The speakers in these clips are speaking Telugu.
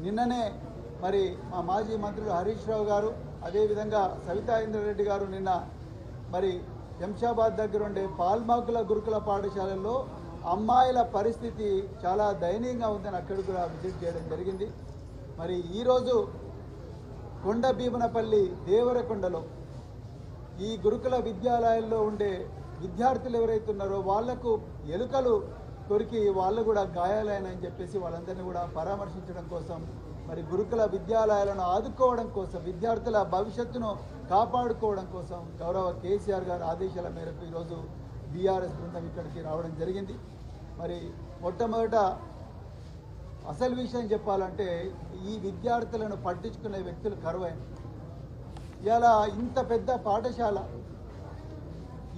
నిన్ననే మరి మా మాజీ మంత్రులు హరీష్ రావు గారు అదేవిధంగా సవితా ఇంద్రారెడ్డి గారు నిన్న మరి శంషాబాద్ దగ్గర ఉండే పాల్మాకుల గురుకుల పాఠశాలల్లో అమ్మాయిల పరిస్థితి చాలా దయనీయంగా ఉందని అక్కడికి కూడా విజిట్ చేయడం జరిగింది. మరి ఈరోజు కొండ భీమనపల్లి దేవరకొండలో ఈ గురుకుల విద్యాలయాల్లో ఉండే విద్యార్థులు ఎవరైతే ఉన్నారో వాళ్లకు ఎలుకలు కొరికి వాళ్ళు కూడా గాయాలైనని చెప్పేసి వాళ్ళందరినీ కూడా పరామర్శించడం కోసం మరి గురుకుల విద్యాలయాలను ఆదుకోవడం కోసం విద్యార్థుల భవిష్యత్తును కాపాడుకోవడం కోసం గౌరవ కేసీఆర్ గారి ఆదేశాల మేరకు ఈరోజు బీఆర్ఎస్ బృందం ఇక్కడికి రావడం జరిగింది. మరి మొట్టమొదట అసలు విషయం చెప్పాలంటే ఈ విద్యార్థులను పట్టించుకునే వ్యక్తులు కరువైన ఇలా ఇంత పెద్ద పాఠశాల,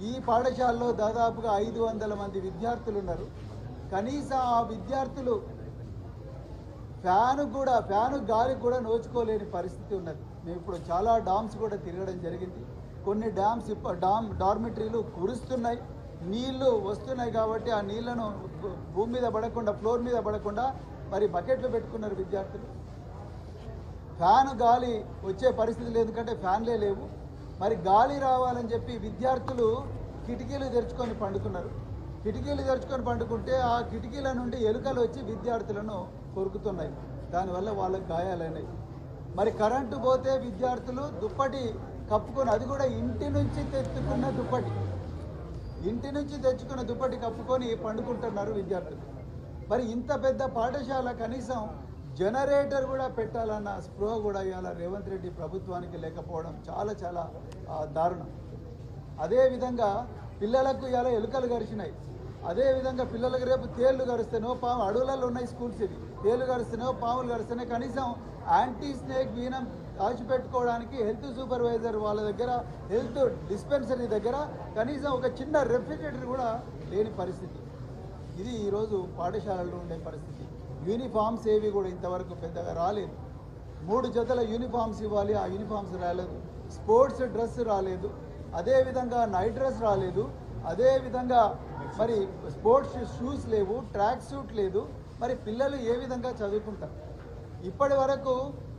ఈ పాఠశాలలో దాదాపుగా 500 మంది విద్యార్థులు ఉన్నారు. కనీసం ఆ విద్యార్థులు ఫ్యాను గాలి కూడా నోచుకోలేని పరిస్థితి ఉన్నది. మేము ఇప్పుడు చాలా డామ్స్ కూడా తిరగడం జరిగింది. కొన్ని డార్మిటరీలు కురుస్తున్నాయి, నీళ్లు వస్తున్నాయి కాబట్టి ఆ నీళ్లను భూమి మీద పడకుండా ఫ్లోర్ మీద పడకుండా మరి బకెట్లు పెట్టుకున్నారు విద్యార్థులు. ఫ్యాను గాలి వచ్చే పరిస్థితి లేదు, ఎందుకంటే ఫ్యాన్లే లేవు. మరి గాలి రావాలని చెప్పి విద్యార్థులు కిటికీలు తెరుచుకొని పండుకున్నారు. కిటికీలు తెరుచుకొని పండుకుంటే ఆ కిటికీల నుండి ఎలుకలు వచ్చి విద్యార్థులను కొరుకుతున్నాయి. దానివల్ల వాళ్ళకి గాయాలైనాయి. మరి కరెంటు పోతే విద్యార్థులు దుప్పటి కప్పుకొని, అది కూడా ఇంటి నుంచి తెచ్చుకున్న దుప్పటి కప్పుకొని పండుకుంటున్నారు విద్యార్థులు. మరి ఇంత పెద్ద పాఠశాల కనీసం జనరేటర్ కూడా పెట్టాలన్న స్పృహ కూడా ఇవాళ రేవంత్ రెడ్డి ప్రభుత్వానికి లేకపోవడం చాలా చాలా దారుణం. అదేవిధంగా పిల్లలకు ఇవాళ ఎలుకలు గరిచినాయి. అదేవిధంగా పిల్లలకు రేపు తేళ్లు గరుస్తేనో పాము, అడవులలో ఉన్నాయి స్కూల్స్ ఇవి, తేళ్లు గరుస్తేనో పాములు గరుస్తేనే కనీసం యాంటీ స్నేక్ వీనం దాచిపెట్టుకోవడానికి హెల్త్ సూపర్వైజర్ వాళ్ళ దగ్గర, హెల్త్ డిస్పెన్సరీ దగ్గర కనీసం ఒక చిన్న రెఫ్రిజిరేటర్ కూడా లేని పరిస్థితి. ఇది ఈరోజు పాఠశాలల్లో ఉండే పరిస్థితి. యూనిఫామ్స్ ఏవి కూడా ఇంతవరకు పెద్దగా రాలేదు. 3 జతల యూనిఫామ్స్ ఇవ్వాలి, ఆ యూనిఫామ్స్ రాలేదు. స్పోర్ట్స్ డ్రెస్ రాలేదు, అదేవిధంగా నైట్ డ్రెస్ రాలేదు, అదేవిధంగా మరి స్పోర్ట్స్ షూస్ లేవు, ట్రాక్ సూట్ లేదు. మరి పిల్లలు ఏ విధంగా చదువుకుంటారు? ఇప్పటి వరకు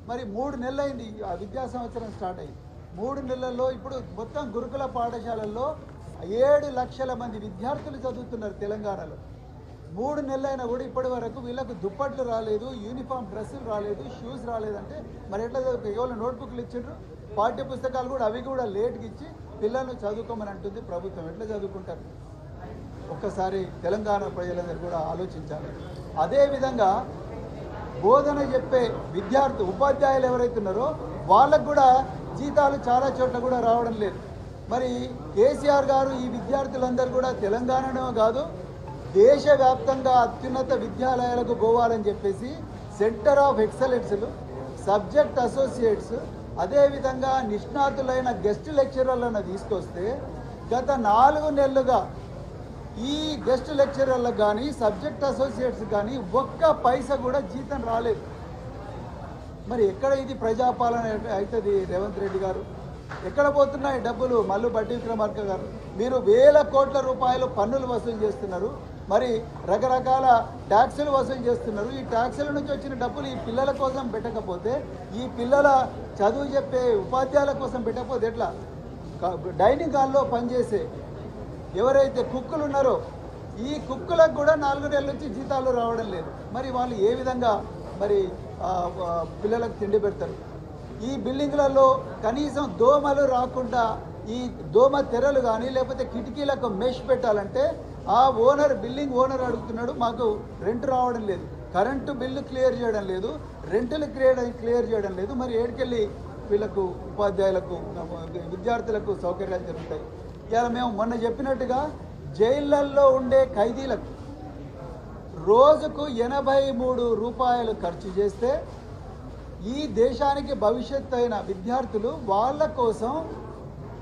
మరి 3 నెలలైంది ఆ విద్యా సంవత్సరం స్టార్ట్ అయ్యి. 3 నెలల్లో ఇప్పుడు మొత్తం గురుకుల పాఠశాలల్లో 7 లక్షల మంది విద్యార్థులు చదువుతున్నారు తెలంగాణలో. 3 నెలలైనా కూడా ఇప్పటి వరకు వీళ్ళకు దుప్పట్లు రాలేదు, యూనిఫామ్ డ్రెస్సులు రాలేదు, షూస్ రాలేదంటే మరి ఎట్లా చదువుకో? కేవలం నోట్బుక్లు ఇచ్చిండ్రు, పాఠ్య పుస్తకాలు కూడా అవి కూడా లేట్కి ఇచ్చి పిల్లలను చదువుకోమని అంటుంది ప్రభుత్వం. ఎట్లా చదువుకుంటారు? ఒక్కసారి తెలంగాణ ప్రజలందరూ కూడా ఆలోచించాలి. అదేవిధంగా బోధన చెప్పే ఉపాధ్యాయులు ఎవరైతే ఉన్నారో వాళ్ళకు కూడా జీతాలు చాలా చోట్ల కూడా రావడం లేదు. మరి కేసీఆర్ గారు ఈ విద్యార్థులందరూ కూడా తెలంగాణలో కాదు దేశవ్యాప్తంగా అత్యున్నత విద్యాలయాలకు పోవాలని చెప్పేసి సెంటర్ ఆఫ్ ఎక్సలెన్స్లు, సబ్జెక్ట్ అసోసియేట్స్, అదేవిధంగా నిష్ణాతులైన గెస్ట్ లెక్చరర్లను తీసుకొస్తే గత 4 నెలలుగా ఈ గెస్ట్ లెక్చరర్లకు కానీ సబ్జెక్ట్ అసోసియేట్స్ కానీ ఒక్క పైసా కూడా జీతం రాలేదు. మరి ఎక్కడ ఇది ప్రజాపాలన అవుతుంది? రేవంత్ రెడ్డి గారు ఎక్కడ పోతున్నాయి డబ్బులు? మల్లు బట్టి విక్రమార్క గారు, మీరు వేల కోట్ల రూపాయలు పన్నులు వసూలు చేస్తున్నారు, మరి రకరకాల ట్యాక్సులు వసూలు చేస్తున్నారు. ఈ ట్యాక్సుల నుంచి వచ్చిన డబ్బులు ఈ పిల్లల కోసం పెట్టకపోతే, ఈ పిల్లల చదువు చెప్పే ఉపాధ్యాయుల కోసం పెట్టకపోతే ఎట్లా? డైనింగ్ హాల్లో పనిచేసే ఎవరైతే కుక్కులు ఉన్నారో ఈ కుక్కులకు కూడా 4 నెలల నుంచి జీతాలు రావడం లేదు. మరి వాళ్ళు ఏ విధంగా మరి పిల్లలకు తిండి పెడతారు? ఈ బిల్డింగ్లలో కనీసం దోమలు రాకుండా ఈ దోమ తెరలు కానీ లేకపోతే కిటికీలకు మెష్ పెట్టాలంటే ఆ బిల్డింగ్ ఓనర్ అడుగుతున్నాడు, మాకు రెంట్ రావడం లేదు, కరెంటు బిల్లు క్లియర్ చేయడం లేదు, రెంటులు క్లియర్ చేయడం లేదు. మరి ఏడుకెళ్ళి వీళ్ళకు ఉపాధ్యాయులకు విద్యార్థులకు సౌకర్యాలు జరుగుతాయి? ఇలా మేము మొన్న చెప్పినట్టుగా జైళ్ళల్లో ఉండే ఖైదీలకు రోజుకు 83 రూపాయలు ఖర్చు చేస్తే ఈ దేశానికి భవిష్యత్తు అయిన విద్యార్థులు వాళ్ళ కోసం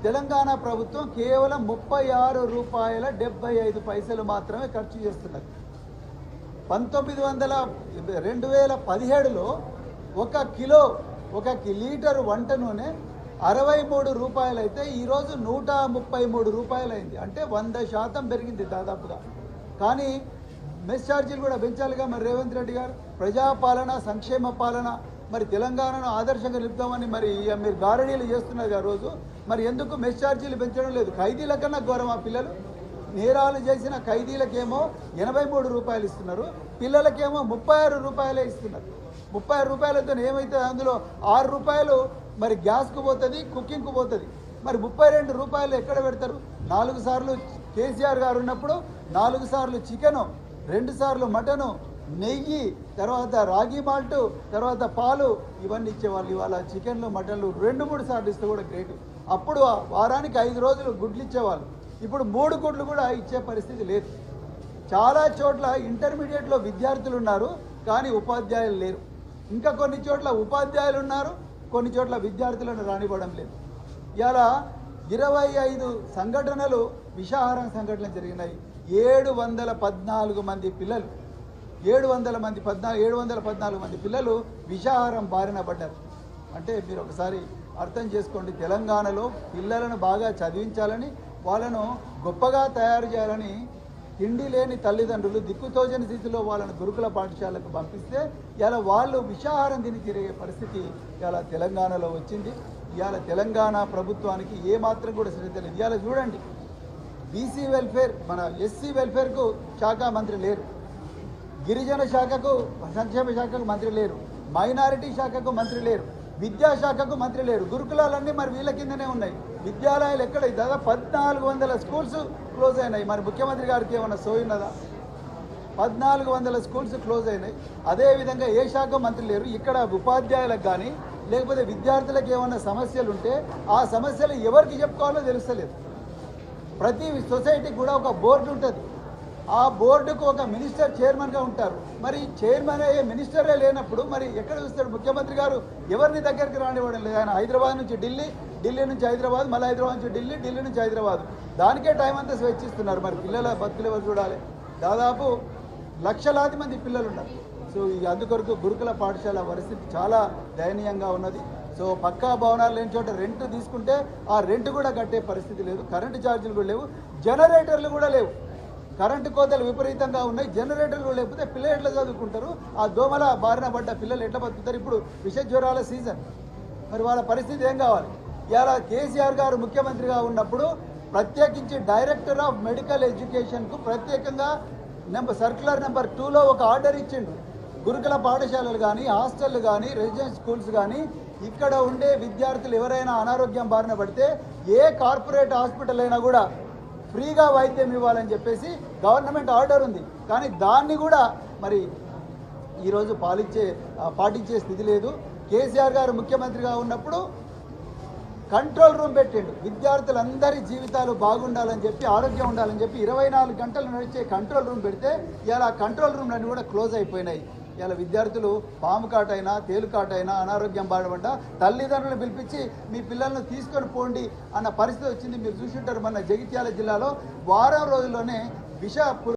తెలంగాణ ప్రభుత్వం కేవలం 36 రూపాయల 75 పైసలు మాత్రమే ఖర్చు చేస్తున్నది. 2017లో 1 లీటరు వంట నూనె 63 రూపాయలు అయితే ఈరోజు 133 రూపాయలు అయింది. అంటే 100% పెరిగింది దాదాపుగా. కానీ మెస్ ఛార్జీలు కూడా పెంచాలిగా మరి రేవంత్ రెడ్డి గారు. ప్రజాపాలన, సంక్షేమ పాలన, మరి తెలంగాణను ఆదర్శంగా నిలుపుతామని మరి మీరు గారడీలు చేస్తున్నారు రోజు. మరి ఎందుకు మెస్ ఛార్జీలు పెంచడం లేదు? ఖైదీల కన్నా ఘోరం ఆ పిల్లలు. నేరాలు చేసిన ఖైదీలకేమో 83 రూపాయలు ఇస్తున్నారు, పిల్లలకేమో 36 రూపాయలే ఇస్తున్నారు. 36 రూపాయలతో ఏమైతే అందులో 6 రూపాయలు మరి గ్యాస్కు పోతుంది, కుకింగ్కు పోతుంది. మరి 32 రూపాయలు ఎక్కడ పెడతారు? 4 సార్లు కేసీఆర్ గారు ఉన్నప్పుడు 4 సార్లు చికెను, 2 సార్లు మటను, నెయ్యి, తర్వాత రాగి మాల్టు, తర్వాత పాలు ఇవన్నీ ఇచ్చేవాళ్ళు. ఇవాళ చికెన్లు, మటన్లు 2-3 సార్లు ఇస్తే కూడా గ్రేట్. అప్పుడు వారానికి 5 రోజులు గుడ్లు ఇచ్చేవాళ్ళు. ఇప్పుడు 3 గుడ్లు కూడా ఇచ్చే పరిస్థితి లేదు. చాలా చోట్ల ఇంటర్మీడియట్లో విద్యార్థులు ఉన్నారు కానీ ఉపాధ్యాయులు లేరు. ఇంకా కొన్ని చోట్ల ఉపాధ్యాయులు ఉన్నారు, కొన్ని చోట్ల విద్యార్థులను రానివ్వడం లేదు. ఇలా 25 సంఘటనలు, విషాహారం సంఘటనలు జరిగినాయి. 714 మంది పిల్లలు 714 మంది పిల్లలు విషాహారం బారిన పడ్డారు. అంటే మీరు ఒకసారి అర్థం చేసుకోండి. తెలంగాణలో పిల్లలను బాగా చదివించాలని, వాళ్ళను గొప్పగా తయారు చేయాలని తిండి లేని తల్లిదండ్రులు దిక్కుతోచని స్థితిలో వాళ్ళను గురుకుల పాఠశాలకు పంపిస్తే ఇలా వాళ్ళు విషాహారం తిని తిరిగే పరిస్థితి ఇలా తెలంగాణలో వచ్చింది. ఇవాళ తెలంగాణ ప్రభుత్వానికి ఏమాత్రం కూడా శ్రద్ధ లేదు. ఇవాళ చూడండి, బీసీ వెల్ఫేర్, మన ఎస్సీ వెల్ఫేర్కు శాఖ మంత్రి లేరు, గిరిజన శాఖకు, సంక్షేమ శాఖకు మంత్రి లేరు, మైనారిటీ శాఖకు మంత్రి లేరు, విద్యాశాఖకు మంత్రి లేరు. గురుకులాలన్నీ మరి వీళ్ళ కిందనే ఉన్నాయి. విద్యాలయాలు ఎక్కడ? దాదాపు 1400 స్కూల్స్ క్లోజ్ అయినాయి. మరి ముఖ్యమంత్రి గారికి ఏమన్నా సోయిన్నదా? 1400 స్కూల్స్ క్లోజ్ అయినాయి. అదేవిధంగా ఏ శాఖ మంత్రి లేరు. ఇక్కడ ఉపాధ్యాయులకు కానీ లేకపోతే విద్యార్థులకు ఏమన్నా సమస్యలు ఉంటే ఆ సమస్యలు ఎవరికి చెప్పుకోవాలో తెలుస్తలేదు. ప్రతి సొసైటీకి కూడా ఒక బోర్డు ఉంటుంది. ఆ బోర్డుకు ఒక మినిస్టర్ చైర్మన్గా ఉంటారు. మరి చైర్మన్ అయ్యే మినిస్టరే లేనప్పుడు మరి ఎక్కడ చూస్తాడు? ముఖ్యమంత్రి గారు ఎవరిని దగ్గరికి రానివ్వడం లేదు. ఆయన హైదరాబాద్ నుంచి ఢిల్లీ, ఢిల్లీ నుంచి హైదరాబాద్, మళ్ళీ హైదరాబాద్ నుంచి ఢిల్లీ, ఢిల్లీ నుంచి హైదరాబాద్. దానికే టైం అంతా స్వేచ్ఛిస్తున్నారు. మరి పిల్లల బతుకులు ఎవరు చూడాలి? దాదాపు లక్షలాది మంది పిల్లలు ఉన్నారు. సో అందుకొరకు గురుకుల పాఠశాల పరిస్థితి చాలా దయనీయంగా ఉన్నది. సో పక్కా భవనాలు లేని చోట రెంట్ తీసుకుంటే ఆ రెంట్ కూడా కట్టే పరిస్థితి లేదు. కరెంటు ఛార్జీలు కూడా లేవు, జనరేటర్లు కూడా లేవు. కరెంటు కోతలు విపరీతంగా ఉన్నాయి. జనరేటర్లు లేకపోతే పిల్లలు ఎట్లా చదువుకుంటారు? ఆ దోమల బారిన పడ్డ పిల్లలు ఎట్లా బతుకుతారు? ఇప్పుడు విష జ్వరాల సీజన్. మరి వాళ్ళ పరిస్థితి ఏం కావాలి? ఇలా కేసీఆర్ గారు ముఖ్యమంత్రిగా ఉన్నప్పుడు ప్రత్యేకించి డైరెక్టర్ ఆఫ్ మెడికల్ ఎడ్యుకేషన్కు ప్రత్యేకంగా సర్క్యులర్ నెంబర్ 2లో ఒక ఆర్డర్ ఇచ్చిండు. గురుకుల పాఠశాలలు కానీ, హాస్టళ్ళు కానీ, రెసిడెన్షియల్ స్కూల్స్ కానీ ఇక్కడ ఉండే విద్యార్థులు ఎవరైనా అనారోగ్యం బారిన పడితే ఏ కార్పొరేట్ హాస్పిటల్ అయినా కూడా ఫ్రీగా వైద్యం ఇవ్వాలని చెప్పేసి గవర్నమెంట్ ఆర్డర్ ఉంది. కానీ దాన్ని కూడా మరి ఈరోజు పాటించే స్థితి లేదు. కేసీఆర్ గారు ముఖ్యమంత్రిగా ఉన్నప్పుడు కంట్రోల్ రూమ్ పెట్టిండు. విద్యార్థులందరి జీవితాలు బాగుండాలని చెప్పి, ఆరోగ్యం ఉండాలని చెప్పి 24 గంటలు నడిచే కంట్రోల్ రూమ్ పెడితే ఇలా కంట్రోల్ రూమ్లన్నీ కూడా క్లోజ్ అయిపోయినాయి. ఇలా విద్యార్థులు పాము కాటైనా, తేలు కాటైనా అనారోగ్యం బాధపడ్డా తల్లిదండ్రులు పిలిపించి మీ పిల్లలను తీసుకొని పోండి అన్న పరిస్థితి వచ్చింది. మీరు చూసి ఉంటారు, మన జగిత్యాల జిల్లాలో వారం రోజుల్లోనే